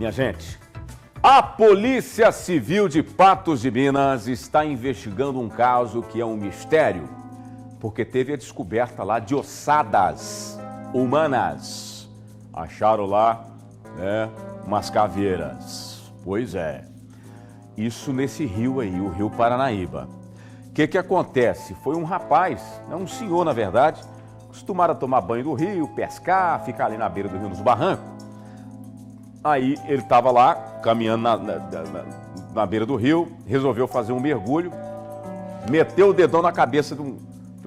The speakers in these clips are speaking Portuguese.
Minha gente, a Polícia Civil de Patos de Minas está investigando um caso que é um mistério, porque teve a descoberta lá de ossadas humanas. Acharam lá, umas caveiras. Pois é, isso nesse rio aí, o Rio Paranaíba. O que acontece? Foi um rapaz, um senhor na verdade, acostumado a tomar banho do rio, pescar, ficar ali na beira do rio nos barrancos. Aí ele estava lá, caminhando na beira do rio, resolveu fazer um mergulho, meteu o dedão na cabeça de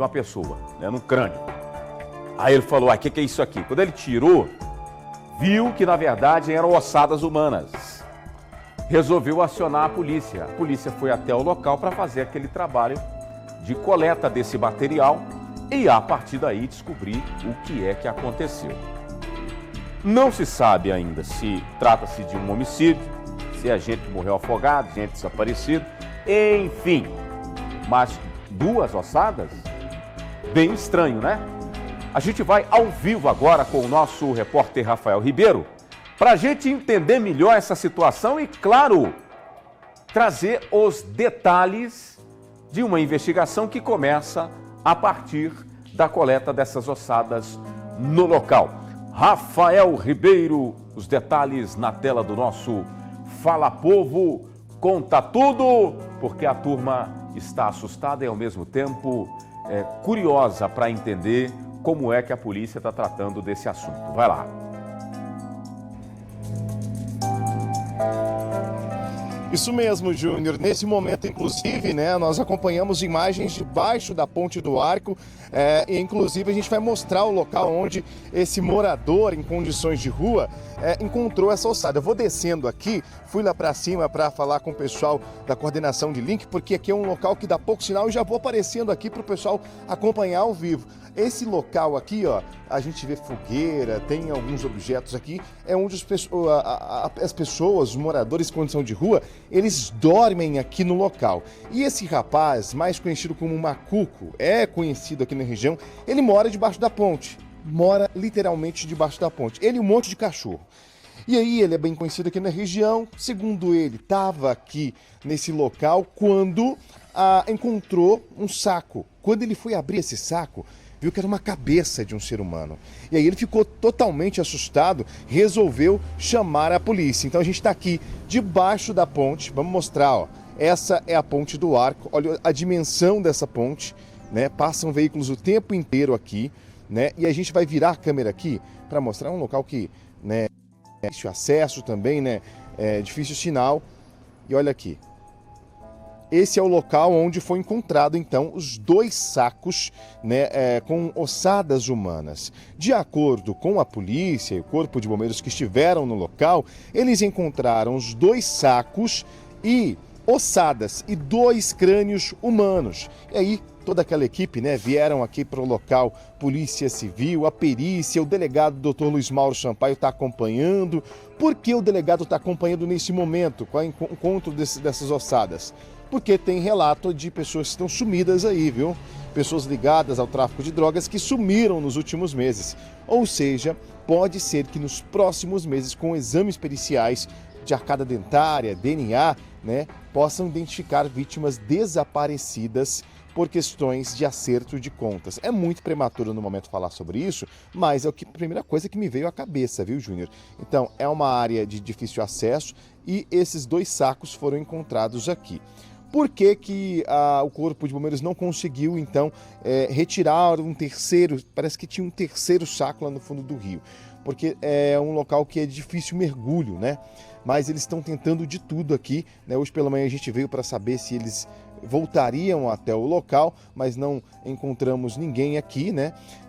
uma pessoa, no crânio. Aí ele falou, o que é isso aqui? Quando ele tirou, viu que na verdade eram ossadas humanas. Resolveu acionar a polícia. A polícia foi até o local para fazer aquele trabalho de coleta desse material e a partir daí descobrir o que é que aconteceu. Não se sabe ainda se trata-se de um homicídio, se a gente morreu afogado, gente desaparecida, enfim. Mas duas ossadas? Bem estranho, né? A gente vai ao vivo agora com o nosso repórter Rafael Ribeiro para a gente entender melhor essa situação e, claro, trazer os detalhes de uma investigação que começa a partir da coleta dessas ossadas no local. Rafael Ribeiro, os detalhes na tela do nosso Fala Povo, conta tudo, porque a turma está assustada e ao mesmo tempo curiosa para entender como é que a polícia está tratando desse assunto. Vai lá. Isso mesmo, Júnior. Nesse momento, inclusive, nós acompanhamos imagens debaixo da Ponte do Arco. E, inclusive, a gente vai mostrar o local onde esse morador em condições de rua encontrou essa ossada. Eu vou descendo aqui, fui lá para cima para falar com o pessoal da coordenação de link, porque aqui é um local que dá pouco sinal e já vou aparecendo aqui para o pessoal acompanhar ao vivo. Esse local aqui, ó, a gente vê fogueira, tem alguns objetos aqui, é onde as pessoas, os moradores em condição de rua, eles dormem aqui no local. E esse rapaz, mais conhecido como Macuco, é conhecido aqui na região, ele mora debaixo da ponte, mora literalmente debaixo da ponte, ele e um monte de cachorro. E aí ele é bem conhecido aqui na região, segundo ele, estava aqui nesse local quando encontrou um saco. Quando ele foi abrir esse saco, viu que era uma cabeça de um ser humano. E aí ele ficou totalmente assustado, resolveu chamar a polícia. Então a gente está aqui debaixo da ponte, vamos mostrar, ó. Essa é a Ponte do Arco, olha a dimensão dessa ponte, Passam veículos o tempo inteiro aqui, E a gente vai virar a câmera aqui para mostrar um local que, é difícil acesso também, É difícil sinal. E olha aqui. Esse é o local onde foi encontrado, então, os dois sacos com ossadas humanas. De acordo com a polícia e o corpo de bombeiros que estiveram no local, eles encontraram os dois sacos e ossadas e dois crânios humanos. E aí, toda aquela equipe vieram aqui para o local, Polícia Civil, a perícia, o delegado Dr. Luiz Mauro Sampaio está acompanhando. Por que o delegado está acompanhando nesse momento, com o encontro dessas ossadas? Porque tem relato de pessoas que estão sumidas aí, viu? Pessoas ligadas ao tráfico de drogas que sumiram nos últimos meses. Ou seja, pode ser que nos próximos meses, com exames periciais de arcada dentária, DNA, possam identificar vítimas desaparecidas por questões de acerto de contas. É muito prematuro no momento falar sobre isso, mas é a primeira coisa que me veio à cabeça, viu, Júnior? Então, é uma área de difícil acesso e esses dois sacos foram encontrados aqui. Por que o Corpo de Bombeiros não conseguiu, então, retirar um terceiro, parece que tinha um terceiro saco lá no fundo do rio? Porque é um local que é difícil mergulho, Mas eles estão tentando de tudo aqui, Hoje pela manhã a gente veio para saber se eles voltariam até o local, mas não encontramos ninguém aqui,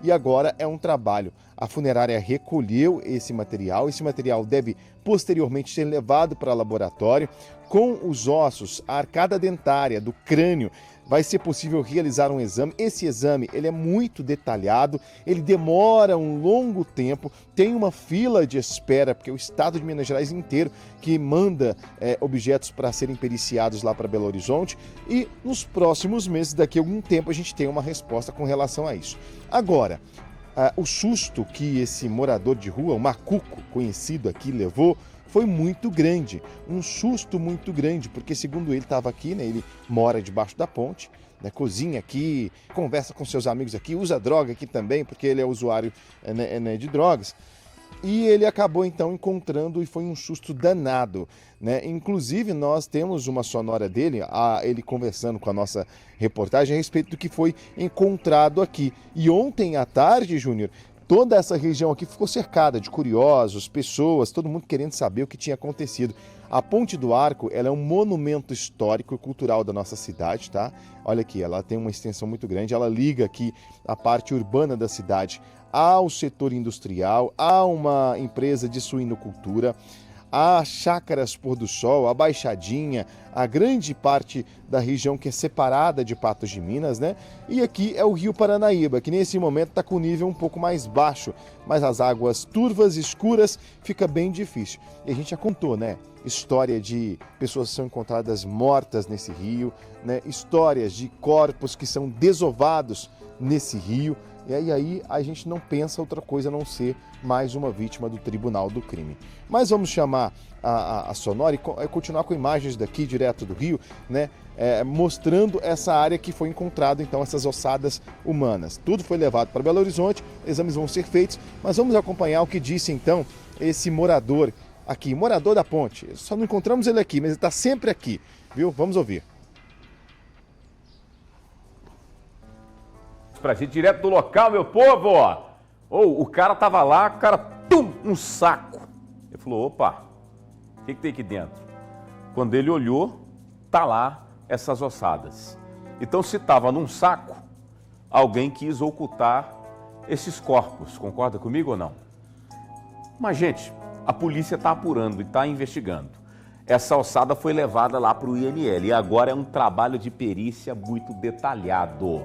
E agora é um trabalho. A funerária recolheu esse material deve posteriormente ser levado para laboratório. Com os ossos, a arcada dentária do crânio, vai ser possível realizar um exame. Esse exame ele é muito detalhado, ele demora um longo tempo, tem uma fila de espera, porque é o estado de Minas Gerais inteiro que manda objetos para serem periciados lá para Belo Horizonte, e nos próximos meses, daqui a algum tempo, a gente tem uma resposta com relação a isso. Agora, o susto que esse morador de rua, o Macuco, conhecido aqui, levou foi muito grande, um susto muito grande, porque segundo ele estava aqui, né, ele mora debaixo da ponte, né, cozinha aqui, conversa com seus amigos aqui, usa droga aqui também, porque ele é usuário né, de drogas. E ele acabou então encontrando e foi um susto danado, né? Inclusive nós temos uma sonora dele, ele conversando com a nossa reportagem a respeito do que foi encontrado aqui. E ontem à tarde, Júnior, toda essa região aqui ficou cercada de curiosos, pessoas, todo mundo querendo saber o que tinha acontecido. A Ponte do Arco, ela é um monumento histórico e cultural da nossa cidade, tá? Olha aqui, ela tem uma extensão muito grande, ela liga aqui a parte urbana da cidade ao setor industrial, há uma empresa de suinocultura, há chácaras Pôr do Sol, a Baixadinha, a grande parte da região que é separada de Patos de Minas, né? E aqui é o Rio Paranaíba, que nesse momento está com nível um pouco mais baixo, mas as águas turvas, escuras, fica bem difícil. E a gente já contou, né? História de pessoas que são encontradas mortas nesse rio, né? Histórias de corpos que são desovados nesse rio. E aí a gente não pensa outra coisa a não ser mais uma vítima do Tribunal do Crime. Mas vamos chamar a Sonora e continuar com imagens daqui, direto do Rio, né? Mostrando essa área que foi encontrado, então, essas ossadas humanas. Tudo foi levado para Belo Horizonte, exames vão ser feitos, mas vamos acompanhar o que disse, então, esse morador aqui, morador da ponte. Só não encontramos ele aqui, mas ele está sempre aqui, viu? Vamos ouvir. Pra gente direto do local, meu povo, ó. O cara tava lá, o cara, um saco. Ele falou, opa, o que tem aqui dentro? Quando ele olhou, tá lá essas ossadas. Então, se tava num saco, alguém quis ocultar esses corpos, concorda comigo ou não? Mas, gente, a polícia tá apurando e tá investigando. Essa ossada foi levada lá pro IML e agora é um trabalho de perícia muito detalhado.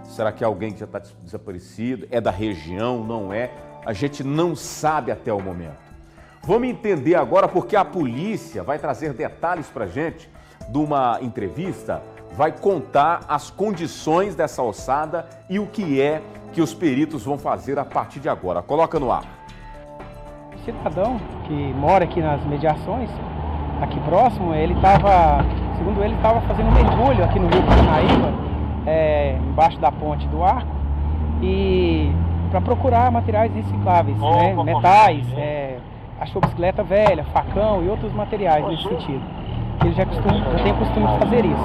Será que é alguém que já está desaparecido? É da região? Não é? A gente não sabe até o momento. Vamos entender agora porque a polícia vai trazer detalhes para a gente de uma entrevista, vai contar as condições dessa ossada e o que é que os peritos vão fazer a partir de agora. Coloca no ar. O cidadão que mora aqui nas mediações, aqui próximo, ele estava, segundo ele, estava fazendo um mergulho aqui no Rio Paranaíba, embaixo da ponte do Arco, e para procurar materiais recicláveis, né? Metais, achou bicicleta velha, facão e outros materiais nesse sentido. Ele já tem o costume de fazer isso.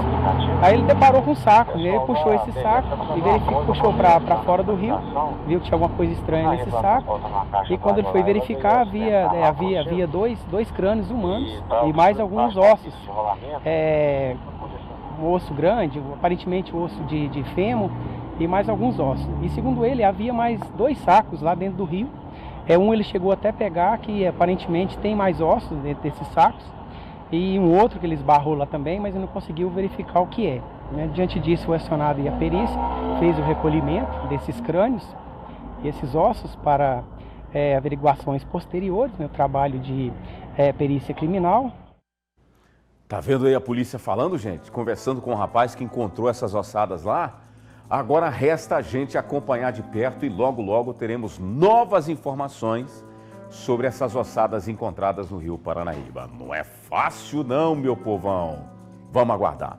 Aí ele deparou com um saco, ele puxou esse saco e puxou para fora do rio, viu que tinha alguma coisa estranha nesse saco, e quando ele foi verificar havia dois crânios humanos e mais alguns ossos. Um osso grande, aparentemente um osso de fêmur e mais alguns ossos. E segundo ele, havia mais 2 sacos lá dentro do rio. Um ele chegou até pegar, que aparentemente tem mais ossos dentro desses sacos, e um outro que ele esbarrou lá também, mas ele não conseguiu verificar o que é. Né? Diante disso, foi acionado a perícia, fez o recolhimento desses crânios e esses ossos para averiguações posteriores, né? O trabalho de perícia criminal. Tá vendo aí a polícia falando, gente? Conversando com o rapaz que encontrou essas ossadas lá. Agora resta a gente acompanhar de perto e logo, logo teremos novas informações sobre essas ossadas encontradas no Rio Paranaíba. Não é fácil não, meu povão. Vamos aguardar.